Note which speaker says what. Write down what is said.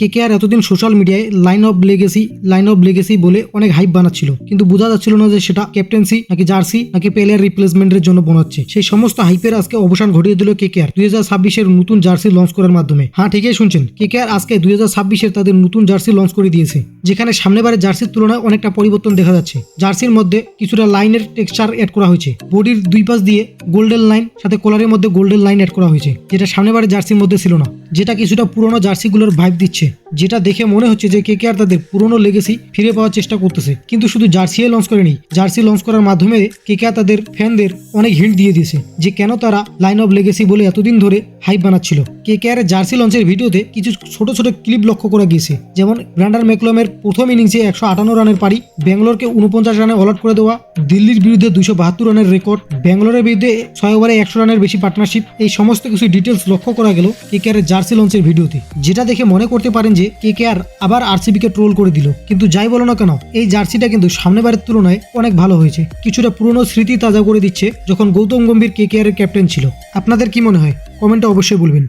Speaker 1: KKR এতদিন social মিডিয়ায় line of legacy বলে অনেক হাইপ বানাচ্ছিল, কিন্তু বোঝা যাচ্ছিল না যে সেটা ক্যাপ্টেন্সি নাকি জার্সি নাকি প্লেয়ার রিপ্লেসমেন্টের জন্য বানাচ্ছে। সেই সমস্ত হাইপের আজকে অবসান ঘটিয়ে দিল কেকেআর 2026-এর নতুন জার্সি লঞ্চ করার মাধ্যমে। হ্যাঁ, ঠিকই শুনছেন, কেকেআর আজকে 2026-এর তাদের নতুন জার্সি লঞ্চ করে দিয়েছে, যেখানে সামনেবারের জার্সির তুলনায় অনেকটা পরিবর্তন দেখা যাচ্ছে। জার্সির মধ্যে কিছুটা লাইনের টেক্সচার এড করা হয়েছে, বডির দুই পাশ দিয়ে গোল্ডেন লাইন, সাথে কলারের মধ্যে গোল্ডেন লাইন এড করা হয়েছে, যেটা সামনেবারের জার্সির মধ্যে ছিল না, যেটা কিছুটা পুরোনো জার্সিগুলোর ভাইব দিচ্ছে, যেটা দেখে মনে হচ্ছে যে কেকেআর তাদের পুরোনো লেগেসি ফিরে পাওয়ার চেষ্টা করতেছে। কিন্তু শুধু জার্সি লঞ্চ করেনি, জার্সি লঞ্চ করার মাধ্যমে কেকেআর তাদের ফ্যানদের অনেক হিন্ট দিয়ে দিয়েছে যে কেন তারা লাইন অফ লেগেসি বলে এতদিন ধরে হাইপ বানাচ্ছিল। কেকেআর জার্সি লঞ্চের ভিডিওতে কিছু ছোট ছোট ক্লিপ লক্ষ্য করা গিয়েছে, যেমন ব্র্যান্ডন ম্যাকলামের প্রথম ইনিংসে 158 রানের পারি, ব্যাঙ্গালোরকে 49 রানে অল আউট করে দেওয়া, দিল্লির বিরুদ্ধে 272 রানের রেকর্ড, ব্যাঙ্গালোরের বিরুদ্ধে 6 ওভারে 100 রানের বেশি পার্টনারশিপ, এই সমস্ত কিছু ডিটেলস লক্ষ্য করা গেল কেকেআর জার্সি লঞ্চের ভিডিওতে, যেটা দেখে মনে করতে পারেন যে কেকেআর আবার আরসিবিকে ট্রোল করে দিল। কিন্তু যাই বলো না কেন, এই জার্সিটা কিন্তু সামনেবারের তুলনায় অনেক ভালো হয়েছে, কিছুটা পুরনো স্মৃতি তাজা করে দিচ্ছে যখন গৌতম গম্ভীর কেকেআর এর ক্যাপ্টেন ছিল। আপনাদের কি মনে হয়? কমেন্টে অবশ্যই বলবেন।